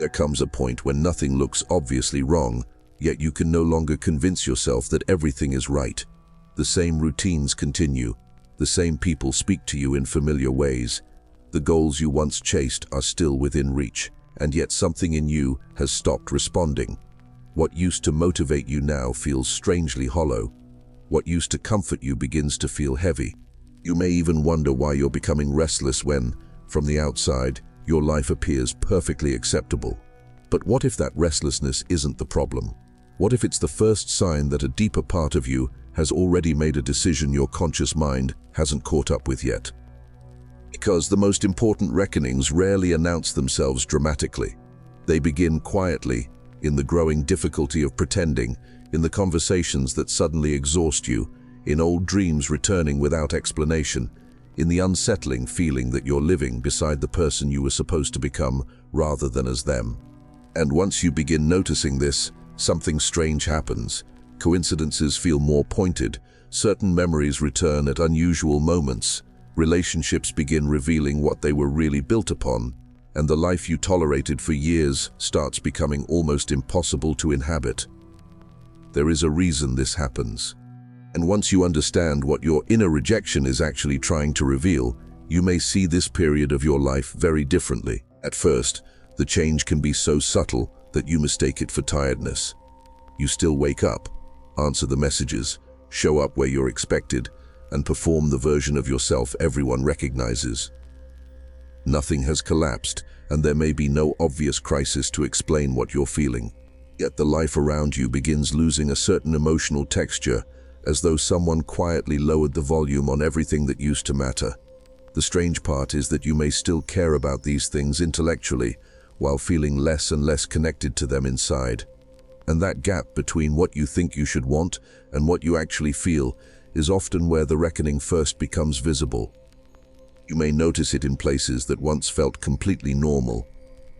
There comes a point when nothing looks obviously wrong, yet you can no longer convince yourself that everything is right. The same routines continue. The same people speak to you in familiar ways. The goals you once chased are still within reach, and yet something in you has stopped responding. What used to motivate you now feels strangely hollow. What used to comfort you begins to feel heavy. You may even wonder why you're becoming restless when, from the outside, your life appears perfectly acceptable. But what if that restlessness isn't the problem? What if it's the first sign that a deeper part of you has already made a decision your conscious mind hasn't caught up with yet? Because the most important reckonings rarely announce themselves dramatically. They begin quietly, in the growing difficulty of pretending, in the conversations that suddenly exhaust you, in old dreams returning without explanation, in the unsettling feeling that you're living beside the person you were supposed to become rather than as them. And once you begin noticing this, something strange happens. Coincidences feel more pointed, certain memories return at unusual moments, relationships begin revealing what they were really built upon, and the life you tolerated for years starts becoming almost impossible to inhabit. There is a reason this happens. And once you understand what your inner rejection is actually trying to reveal, you may see this period of your life very differently. At first, the change can be so subtle that you mistake it for tiredness. You still wake up, answer the messages, show up where you're expected, and perform the version of yourself everyone recognizes. Nothing has collapsed, and there may be no obvious crisis to explain what you're feeling. Yet the life around you begins losing a certain emotional texture, as though someone quietly lowered the volume on everything that used to matter. The strange part is that you may still care about these things intellectually, while feeling less and less connected to them inside. And that gap between what you think you should want and what you actually feel is often where the reckoning first becomes visible. You may notice it in places that once felt completely normal.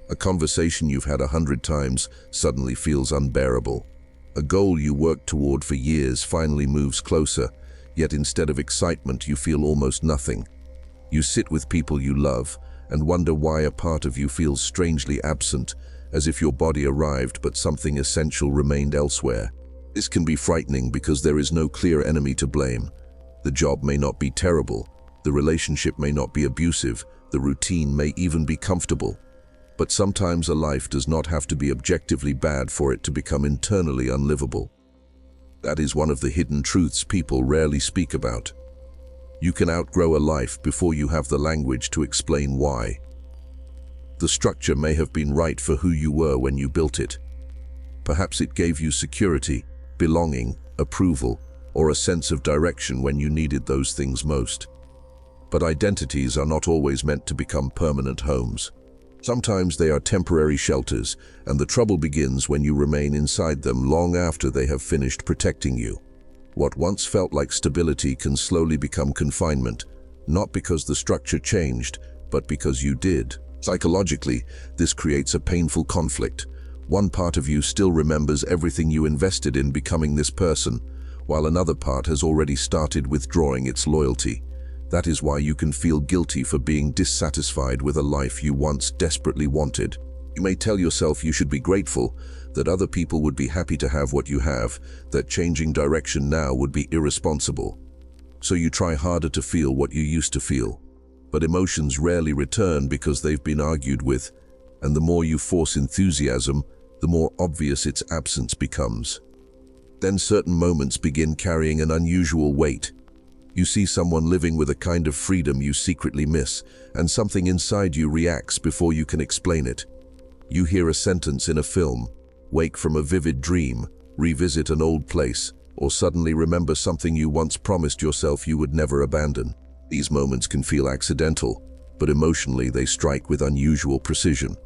A conversation you've had 100 times suddenly feels unbearable. A goal you worked toward for years finally moves closer, yet instead of excitement you feel almost nothing. You sit with people you love and wonder why a part of you feels strangely absent, as if your body arrived but something essential remained elsewhere. This can be frightening because there is no clear enemy to blame. The job may not be terrible, the relationship may not be abusive, the routine may even be comfortable. But sometimes a life does not have to be objectively bad for it to become internally unlivable. That is one of the hidden truths people rarely speak about. You can outgrow a life before you have the language to explain why. The structure may have been right for who you were when you built it. Perhaps it gave you security, belonging, approval, or a sense of direction when you needed those things most. But identities are not always meant to become permanent homes. Sometimes they are temporary shelters, and the trouble begins when you remain inside them long after they have finished protecting you. What once felt like stability can slowly become confinement, not because the structure changed, but because you did. Psychologically, this creates a painful conflict. One part of you still remembers everything you invested in becoming this person, while another part has already started withdrawing its loyalty. That is why you can feel guilty for being dissatisfied with a life you once desperately wanted. You may tell yourself you should be grateful, that other people would be happy to have what you have, that changing direction now would be irresponsible. So you try harder to feel what you used to feel. But emotions rarely return because they've been argued with, and the more you force enthusiasm, the more obvious its absence becomes. Then certain moments begin carrying an unusual weight. You see someone living with a kind of freedom you secretly miss, and something inside you reacts before you can explain it. You hear a sentence in a film, wake from a vivid dream, revisit an old place, or suddenly remember something you once promised yourself you would never abandon. These moments can feel accidental, but emotionally they strike with unusual precision.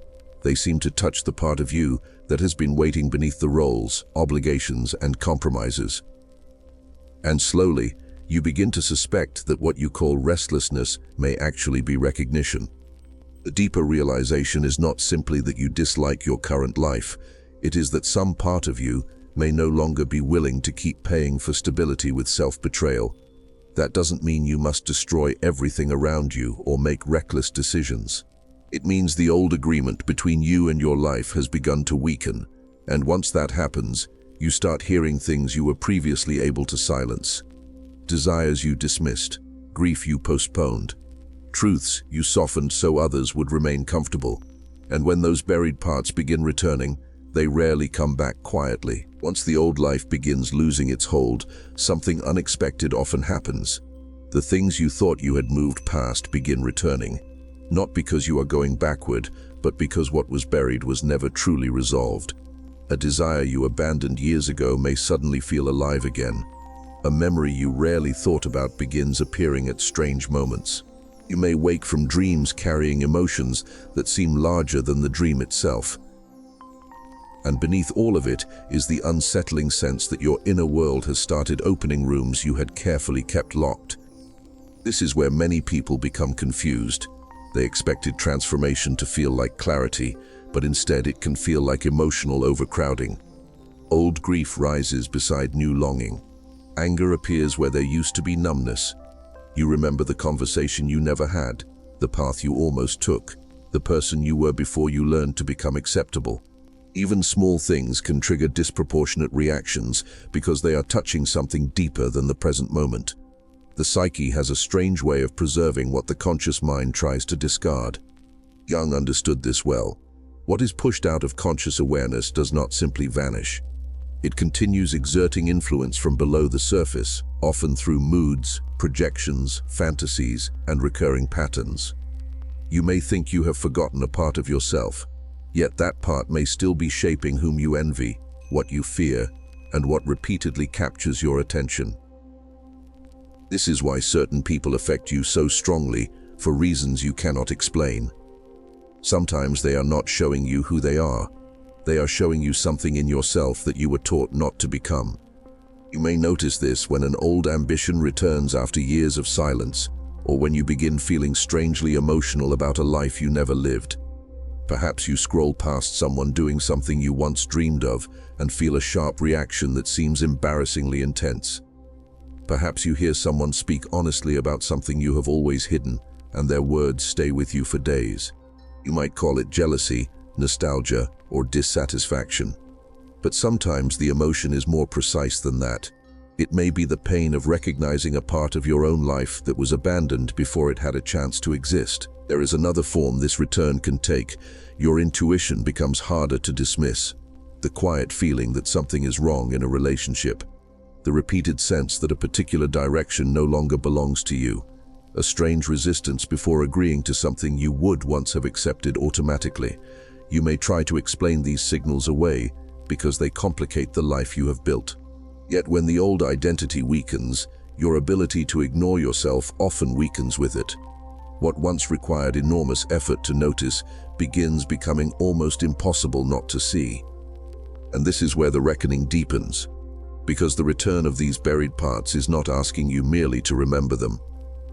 They seem to touch the part of you that has been waiting beneath the roles, obligations, and compromises. And slowly, you begin to suspect that what you call restlessness may actually be recognition. The deeper realization is not simply that you dislike your current life, it is that some part of you may no longer be willing to keep paying for stability with self-betrayal. That doesn't mean you must destroy everything around you or make reckless decisions. It means the old agreement between you and your life has begun to weaken, and once that happens, you start hearing things you were previously able to silence. Desires you dismissed, grief you postponed, truths you softened so others would remain comfortable. And when those buried parts begin returning, they rarely come back quietly. Once the old life begins losing its hold, something unexpected often happens. The things you thought you had moved past begin returning, not because you are going backward, but because what was buried was never truly resolved. A desire you abandoned years ago may suddenly feel alive again. A memory you rarely thought about begins appearing at strange moments. You may wake from dreams carrying emotions that seem larger than the dream itself. And beneath all of it is the unsettling sense that your inner world has started opening rooms you had carefully kept locked. This is where many people become confused. They expected transformation to feel like clarity, but instead it can feel like emotional overcrowding. Old grief rises beside new longing. Anger appears where there used to be numbness. You remember the conversation you never had, the path you almost took, the person you were before you learned to become acceptable. Even small things can trigger disproportionate reactions because they are touching something deeper than the present moment. The psyche has a strange way of preserving what the conscious mind tries to discard. Jung understood this well. What is pushed out of conscious awareness does not simply vanish. It continues exerting influence from below the surface, often through moods, projections, fantasies, and recurring patterns. You may think you have forgotten a part of yourself, yet that part may still be shaping whom you envy, what you fear, and what repeatedly captures your attention. This is why certain people affect you so strongly, for reasons you cannot explain. Sometimes they are not showing you who they are. They are showing you something in yourself that you were taught not to become. You may notice this when an old ambition returns after years of silence, or when you begin feeling strangely emotional about a life you never lived. Perhaps you scroll past someone doing something you once dreamed of and feel a sharp reaction that seems embarrassingly intense. Perhaps you hear someone speak honestly about something you have always hidden, and their words stay with you for days. You might call it jealousy, nostalgia, or dissatisfaction. But sometimes the emotion is more precise than that. It may be the pain of recognizing a part of your own life that was abandoned before it had a chance to exist. There is another form this return can take. Your intuition becomes harder to dismiss. The quiet feeling that something is wrong in a relationship. The repeated sense that a particular direction no longer belongs to you. A strange resistance before agreeing to something you would once have accepted automatically. You may try to explain these signals away because they complicate the life you have built. Yet when the old identity weakens, your ability to ignore yourself often weakens with it. What once required enormous effort to notice begins becoming almost impossible not to see. And this is where the reckoning deepens, because the return of these buried parts is not asking you merely to remember them.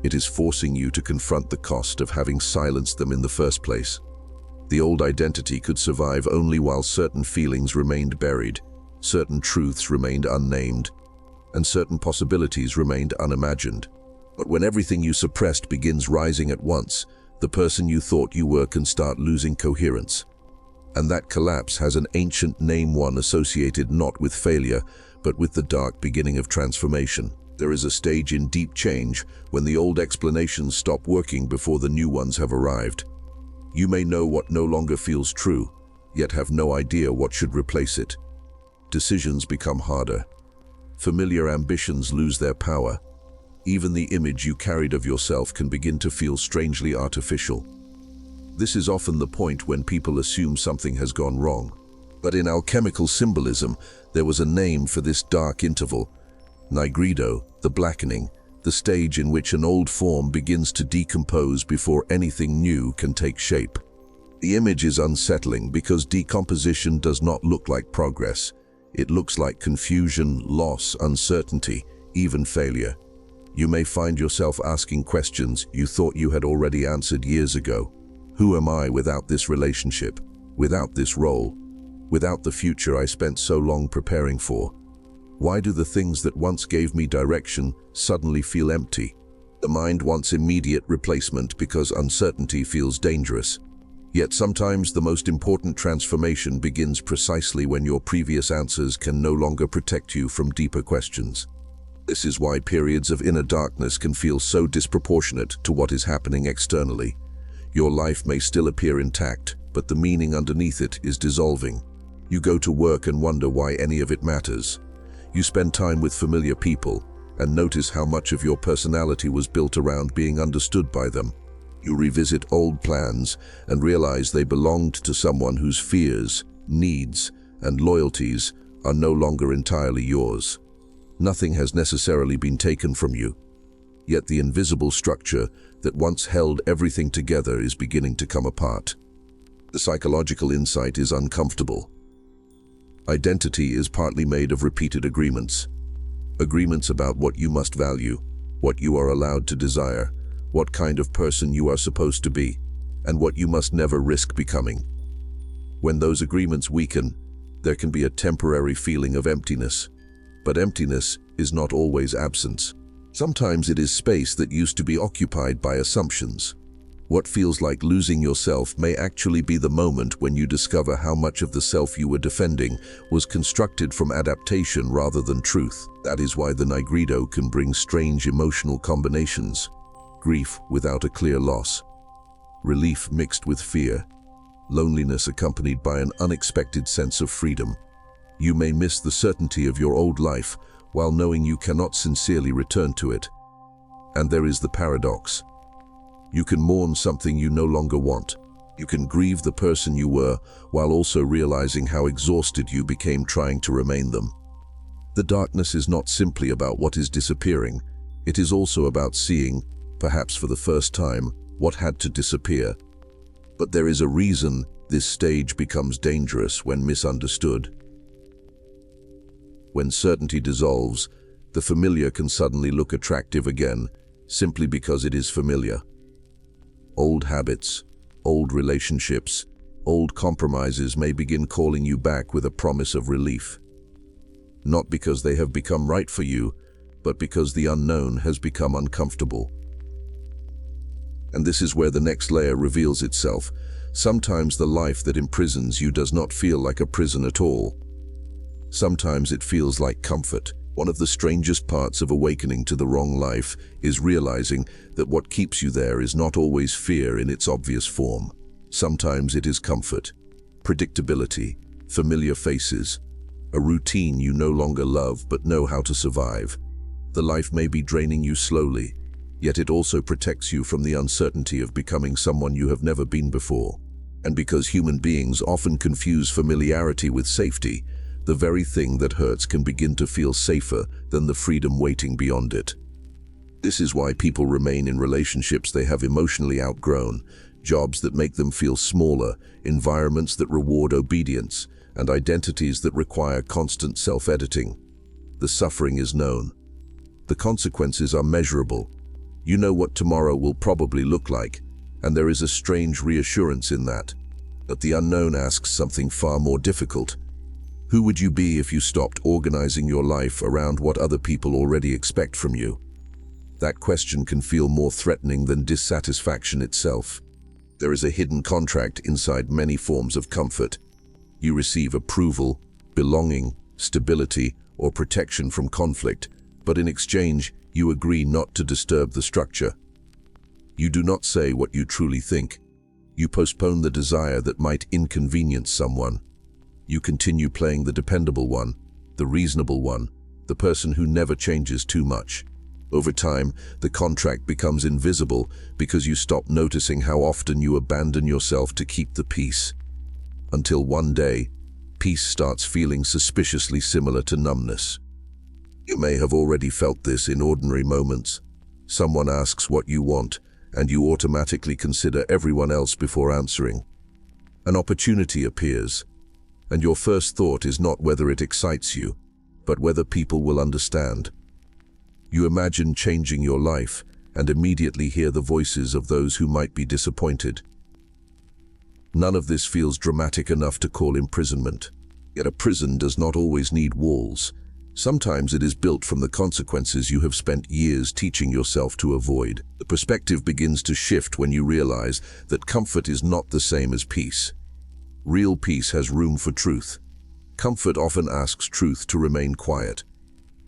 It is forcing you to confront the cost of having silenced them in the first place. The old identity could survive only while certain feelings remained buried, certain truths remained unnamed, and certain possibilities remained unimagined. But when everything you suppressed begins rising at once, the person you thought you were can start losing coherence. And that collapse has an ancient name, one associated not with failure, but with the dark beginning of transformation. There is a stage in deep change when the old explanations stop working before the new ones have arrived. You may know what no longer feels true, yet have no idea what should replace it. Decisions become harder. Familiar ambitions lose their power. Even the image you carried of yourself can begin to feel strangely artificial. This is often the point when people assume something has gone wrong. But in alchemical symbolism, there was a name for this dark interval: Nigredo, the blackening, the stage in which an old form begins to decompose before anything new can take shape. The image is unsettling because decomposition does not look like progress. It looks like confusion, loss, uncertainty, even failure. You may find yourself asking questions you thought you had already answered years ago. Who am I without this relationship, without this role, without the future I spent so long preparing for? Why do the things that once gave me direction suddenly feel empty? The mind wants immediate replacement because uncertainty feels dangerous. Yet sometimes the most important transformation begins precisely when your previous answers can no longer protect you from deeper questions. This is why periods of inner darkness can feel so disproportionate to what is happening externally. Your life may still appear intact, but the meaning underneath it is dissolving. You go to work and wonder why any of it matters. You spend time with familiar people and notice how much of your personality was built around being understood by them. You revisit old plans and realize they belonged to someone whose fears, needs, and loyalties are no longer entirely yours. Nothing has necessarily been taken from you, yet the invisible structure that once held everything together is beginning to come apart. The psychological insight is uncomfortable. Identity is partly made of repeated agreements. Agreements about what you must value, what you are allowed to desire, what kind of person you are supposed to be, and what you must never risk becoming. When those agreements weaken, there can be a temporary feeling of emptiness. But emptiness is not always absence. Sometimes it is space that used to be occupied by assumptions. What feels like losing yourself may actually be the moment when you discover how much of the self you were defending was constructed from adaptation rather than truth. That is why the Nigredo can bring strange emotional combinations. Grief without a clear loss, relief mixed with fear, loneliness accompanied by an unexpected sense of freedom. You may miss the certainty of your old life while knowing you cannot sincerely return to it. And there is the paradox. You can mourn something you no longer want. You can grieve the person you were while also realizing how exhausted you became trying to remain them. The darkness is not simply about what is disappearing. It is also about seeing, perhaps for the first time, what had to disappear. But there is a reason this stage becomes dangerous when misunderstood. When certainty dissolves, the familiar can suddenly look attractive again, simply because it is familiar. Old habits, old relationships, old compromises may begin calling you back with a promise of relief. Not because they have become right for you, but because the unknown has become uncomfortable. And this is where the next layer reveals itself. Sometimes the life that imprisons you does not feel like a prison at all. Sometimes it feels like comfort. One of the strangest parts of awakening to the wrong life is realizing that what keeps you there is not always fear in its obvious form. Sometimes it is comfort, predictability, familiar faces, a routine you no longer love but know how to survive. The life may be draining you slowly, yet it also protects you from the uncertainty of becoming someone you have never been before. And because human beings often confuse familiarity with safety, the very thing that hurts can begin to feel safer than the freedom waiting beyond it. This is why people remain in relationships they have emotionally outgrown, jobs that make them feel smaller, environments that reward obedience, and identities that require constant self-editing. The suffering is known. The consequences are measurable. You know what tomorrow will probably look like, and there is a strange reassurance in that. But the unknown asks something far more difficult. Who would you be if you stopped organizing your life around what other people already expect from you? That question can feel more threatening than dissatisfaction itself. There is a hidden contract inside many forms of comfort. You receive approval, belonging, stability, or protection from conflict, but in exchange, you agree not to disturb the structure. You do not say what you truly think. You postpone the desire that might inconvenience someone. You continue playing the dependable one, the reasonable one, the person who never changes too much. Over time, the contract becomes invisible because you stop noticing how often you abandon yourself to keep the peace. Until one day, peace starts feeling suspiciously similar to numbness. You may have already felt this in ordinary moments. Someone asks what you want, and you automatically consider everyone else before answering. An opportunity appears, and your first thought is not whether it excites you, but whether people will understand. You imagine changing your life and immediately hear the voices of those who might be disappointed. None of this feels dramatic enough to call imprisonment. Yet a prison does not always need walls. Sometimes it is built from the consequences you have spent years teaching yourself to avoid. The perspective begins to shift when you realize that comfort is not the same as peace. Real peace has room for truth. Comfort often asks truth to remain quiet.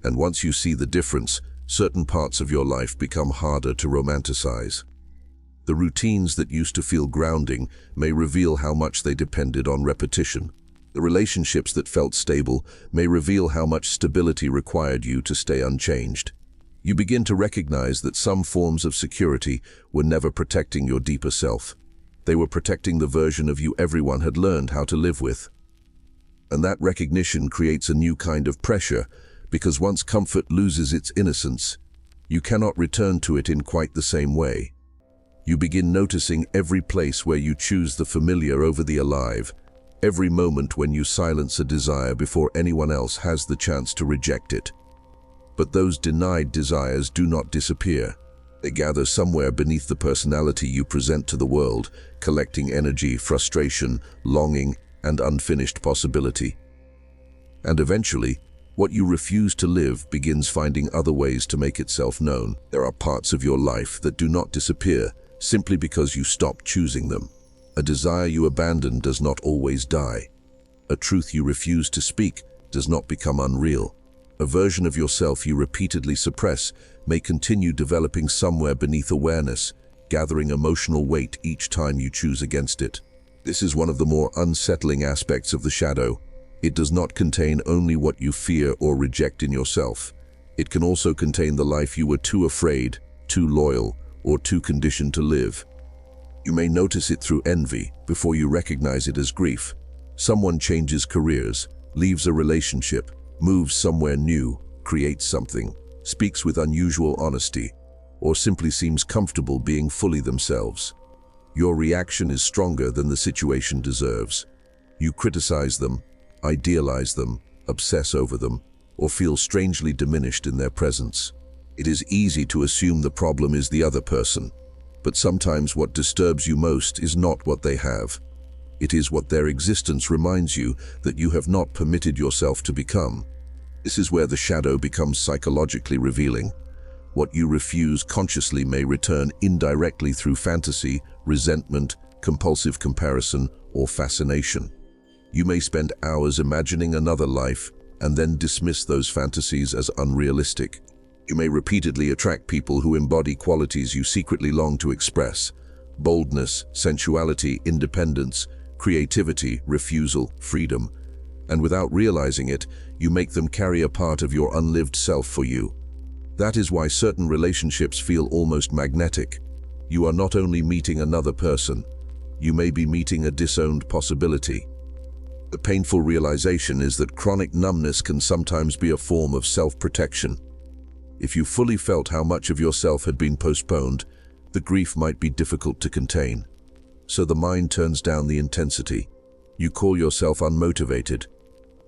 And once you see the difference, certain parts of your life become harder to romanticize. The routines that used to feel grounding may reveal how much they depended on repetition. The relationships that felt stable may reveal how much stability required you to stay unchanged. You begin to recognize that some forms of security were never protecting your deeper self. They were protecting the version of you everyone had learned how to live with. And that recognition creates a new kind of pressure, because once comfort loses its innocence, you cannot return to it in quite the same way. You begin noticing every place where you choose the familiar over the alive, every moment when you silence a desire before anyone else has the chance to reject it. But those denied desires do not disappear. They gather somewhere beneath the personality you present to the world, collecting energy, frustration, longing, and unfinished possibility. And eventually, what you refuse to live begins finding other ways to make itself known. There are parts of your life that do not disappear simply because you stop choosing them. A desire you abandon does not always die. A truth you refuse to speak does not become unreal. A version of yourself you repeatedly suppress may continue developing somewhere beneath awareness, gathering emotional weight each time you choose against it. This is one of the more unsettling aspects of the shadow. It does not contain only what you fear or reject in yourself. It can also contain the life you were too afraid, too loyal, or too conditioned to live. You may notice it through envy before you recognize it as grief. Someone changes careers, leaves a relationship, moves somewhere new, creates something, speaks with unusual honesty, or simply seems comfortable being fully themselves. Your reaction is stronger than the situation deserves. You criticize them, idealize them, obsess over them, or feel strangely diminished in their presence. It is easy to assume the problem is the other person, but sometimes what disturbs you most is not what they have. It is what their existence reminds you that you have not permitted yourself to become. This is where the shadow becomes psychologically revealing. What you refuse consciously may return indirectly through fantasy, resentment, compulsive comparison, or fascination. You may spend hours imagining another life and then dismiss those fantasies as unrealistic. You may repeatedly attract people who embody qualities you secretly long to express: boldness, sensuality, independence, creativity, refusal, freedom. And without realizing it, you make them carry a part of your unlived self for you. That is why certain relationships feel almost magnetic. You are not only meeting another person, you may be meeting a disowned possibility. The painful realization is that chronic numbness can sometimes be a form of self-protection. If you fully felt how much of yourself had been postponed, the grief might be difficult to contain. So the mind turns down the intensity. You call yourself unmotivated.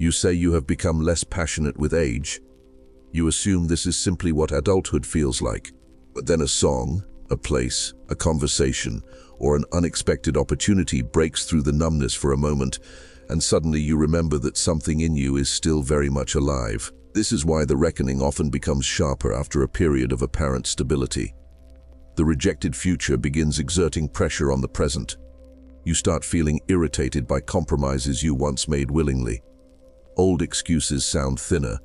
You say you have become less passionate with age. You assume this is simply what adulthood feels like. But then a song, a place, a conversation, or an unexpected opportunity breaks through the numbness for a moment, and suddenly you remember that something in you is still very much alive. This is why the reckoning often becomes sharper after a period of apparent stability. The rejected future begins exerting pressure on the present. You start feeling irritated by compromises you once made willingly. Old excuses sound thinner.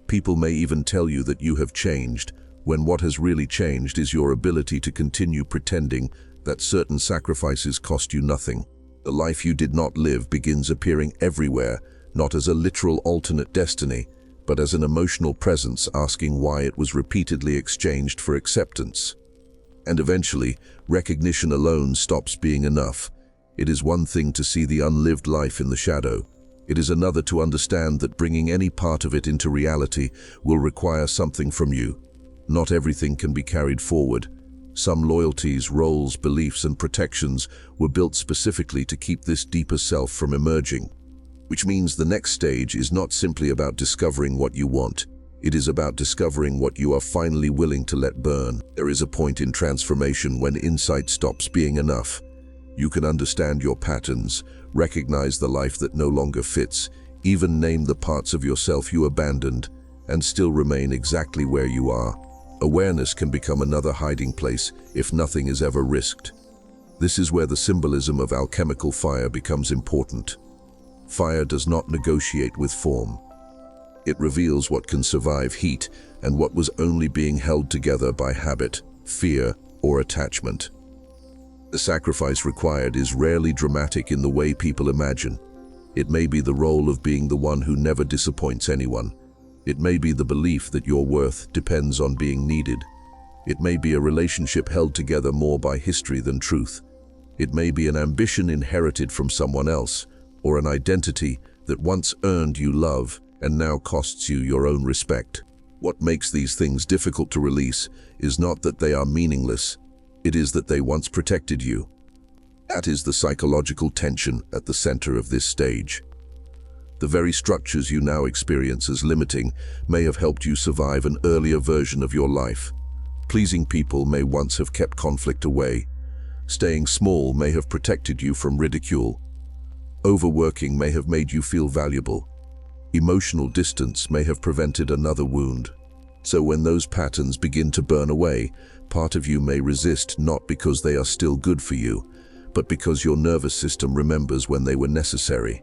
People may even tell you that you have changed, when what has really changed is your ability to continue pretending that certain sacrifices cost you nothing. The life you did not live begins appearing everywhere, not as a literal alternate destiny, but as an emotional presence asking why it was repeatedly exchanged for acceptance. And eventually, recognition alone stops being enough. It is one thing to see the unlived life in the shadow. It is another to understand that bringing any part of it into reality will require something from you. Not everything can be carried forward. Some loyalties, roles, beliefs, and protections were built specifically to keep this deeper self from emerging. Which means the next stage is not simply about discovering what you want. It is about discovering what you are finally willing to let burn. There is a point in transformation when insight stops being enough. You can understand your patterns, recognize the life that no longer fits, even name the parts of yourself you abandoned, and still remain exactly where you are. Awareness can become another hiding place if nothing is ever risked. This is where the symbolism of alchemical fire becomes important. Fire does not negotiate with form. It reveals what can survive heat and what was only being held together by habit, fear, or attachment. The sacrifice required is rarely dramatic in the way people imagine. It may be the role of being the one who never disappoints anyone. It may be the belief that your worth depends on being needed. It may be a relationship held together more by history than truth. It may be an ambition inherited from someone else, or an identity that once earned you love and now costs you your own respect. What makes these things difficult to release is not that they are meaningless, it is that they once protected you. That is the psychological tension at the center of this stage. The very structures you now experience as limiting may have helped you survive an earlier version of your life. Pleasing people may once have kept conflict away. Staying small may have protected you from ridicule. Overworking may have made you feel valuable. Emotional distance may have prevented another wound. So when those patterns begin to burn away, part of you may resist not because they are still good for you, but because your nervous system remembers when they were necessary.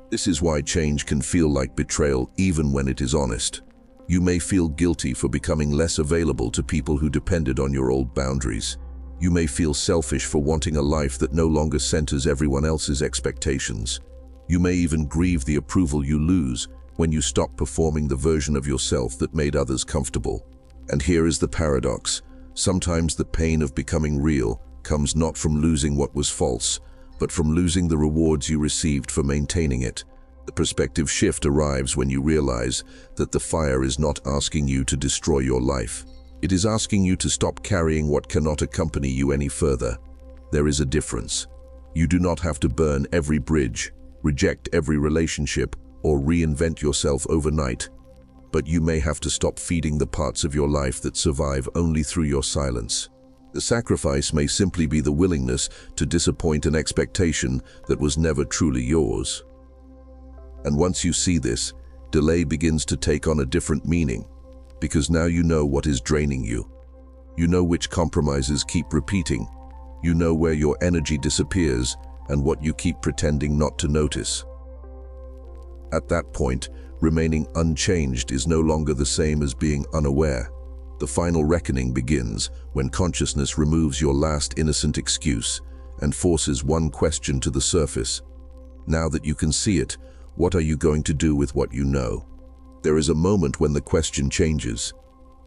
This is why change can feel like betrayal even when it is honest. You may feel guilty for becoming less available to people who depended on your old boundaries. You may feel selfish for wanting a life that no longer centers everyone else's expectations. You may even grieve the approval you lose when you stop performing the version of yourself that made others comfortable. And here is the paradox. Sometimes the pain of becoming real comes not from losing what was false, but from losing the rewards you received for maintaining it. The perspective shift arrives when you realize that the fire is not asking you to destroy your life. It is asking you to stop carrying what cannot accompany you any further. There is a difference. You do not have to burn every bridge, reject every relationship, or reinvent yourself overnight. But you may have to stop feeding the parts of your life that survive only through your silence. The sacrifice may simply be the willingness to disappoint an expectation that was never truly yours. And once you see this, delay begins to take on a different meaning, because now you know what is draining you. You know which compromises keep repeating. You know where your energy disappears and what you keep pretending not to notice. At that point, remaining unchanged is no longer the same as being unaware. The final reckoning begins when consciousness removes your last innocent excuse and forces one question to the surface. Now that you can see it, what are you going to do with what you know? There is a moment when the question changes.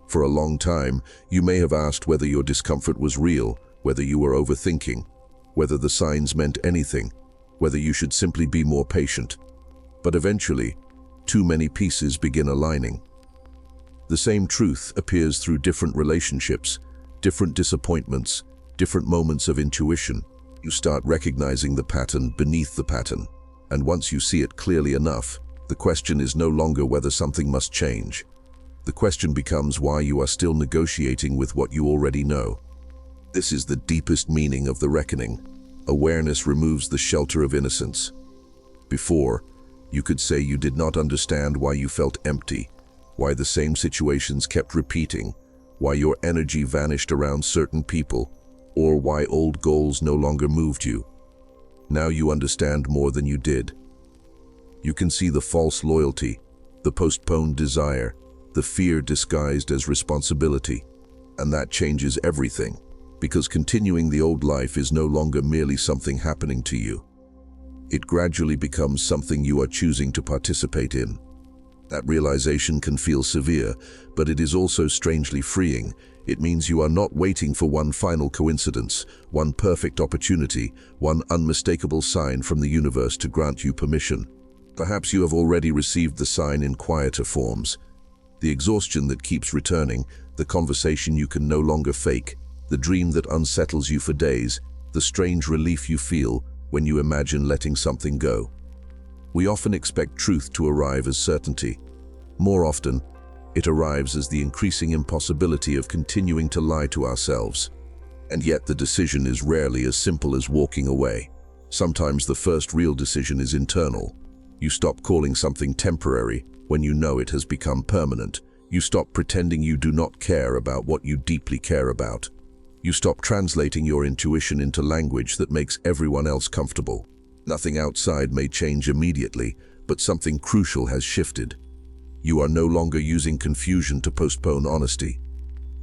For a long time, you may have asked whether your discomfort was real, whether you were overthinking, whether the signs meant anything, whether you should simply be more patient. But eventually, too many pieces begin aligning. The same truth appears through different relationships, different disappointments, different moments of intuition. You start recognizing the pattern beneath the pattern. And once you see it clearly enough, the question is no longer whether something must change. The question becomes why you are still negotiating with what you already know. This is the deepest meaning of the reckoning. Awareness removes the shelter of innocence. Before, you could say you did not understand why you felt empty, why the same situations kept repeating, why your energy vanished around certain people, or why old goals no longer moved you. Now you understand more than you did. You can see the false loyalty, the postponed desire, the fear disguised as responsibility. And that changes everything, because continuing the old life is no longer merely something happening to you. It gradually becomes something you are choosing to participate in. That realization can feel severe, but it is also strangely freeing. It means you are not waiting for one final coincidence, one perfect opportunity, one unmistakable sign from the universe to grant you permission. Perhaps you have already received the sign in quieter forms. The exhaustion that keeps returning, the conversation you can no longer fake, the dream that unsettles you for days, the strange relief you feel when you imagine letting something go. We often expect truth to arrive as certainty. More often, it arrives as the increasing impossibility of continuing to lie to ourselves. And yet the decision is rarely as simple as walking away. Sometimes the first real decision is internal. You stop calling something temporary when you know it has become permanent. You stop pretending you do not care about what you deeply care about. You stop translating your intuition into language that makes everyone else comfortable. Nothing outside may change immediately, but something crucial has shifted. You are no longer using confusion to postpone honesty.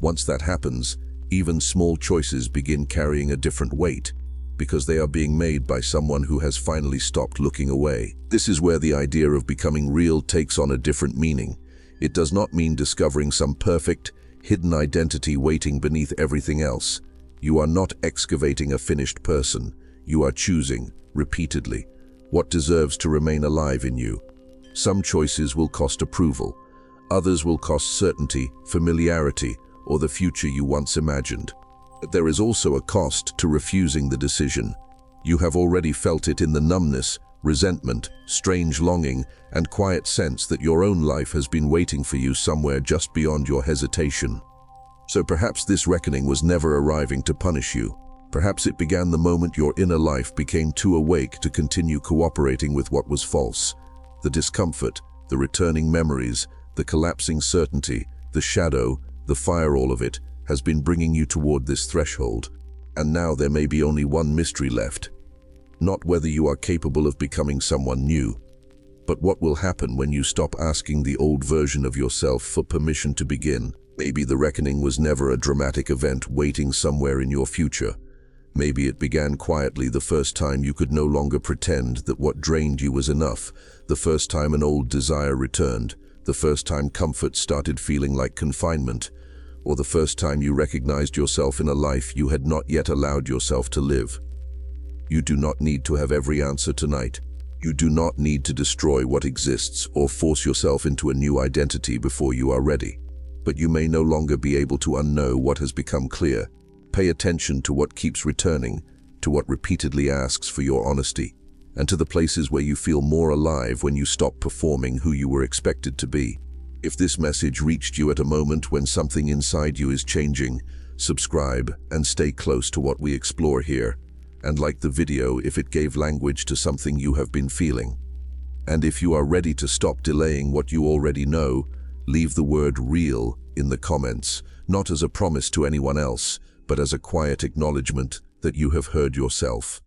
Once that happens, even small choices begin carrying a different weight, because they are being made by someone who has finally stopped looking away. This is where the idea of becoming real takes on a different meaning. It does not mean discovering some perfect, hidden identity waiting beneath everything else. You are not excavating a finished person. You are choosing, repeatedly, what deserves to remain alive in you. Some choices will cost approval. Others will cost certainty, familiarity, or the future you once imagined. But there is also a cost to refusing the decision. You have already felt it in the numbness, resentment, strange longing, and quiet sense that your own life has been waiting for you somewhere just beyond your hesitation. So perhaps this reckoning was never arriving to punish you. Perhaps it began the moment your inner life became too awake to continue cooperating with what was false. The discomfort, the returning memories, the collapsing certainty, the shadow, the fire, all of it has been bringing you toward this threshold. And now there may be only one mystery left. Not whether you are capable of becoming someone new, but what will happen when you stop asking the old version of yourself for permission to begin. Maybe the reckoning was never a dramatic event waiting somewhere in your future. Maybe it began quietly the first time you could no longer pretend that what drained you was enough, the first time an old desire returned, the first time comfort started feeling like confinement, or the first time you recognized yourself in a life you had not yet allowed yourself to live. You do not need to have every answer tonight. You do not need to destroy what exists or force yourself into a new identity before you are ready. But you may no longer be able to unknow what has become clear. Pay attention to what keeps returning, to what repeatedly asks for your honesty, and to the places where you feel more alive when you stop performing who you were expected to be. If this message reached you at a moment when something inside you is changing, subscribe and stay close to what we explore here. And like the video if it gave language to something you have been feeling. And if you are ready to stop delaying what you already know, leave the word real in the comments, not as a promise to anyone else, but as a quiet acknowledgement that you have heard yourself.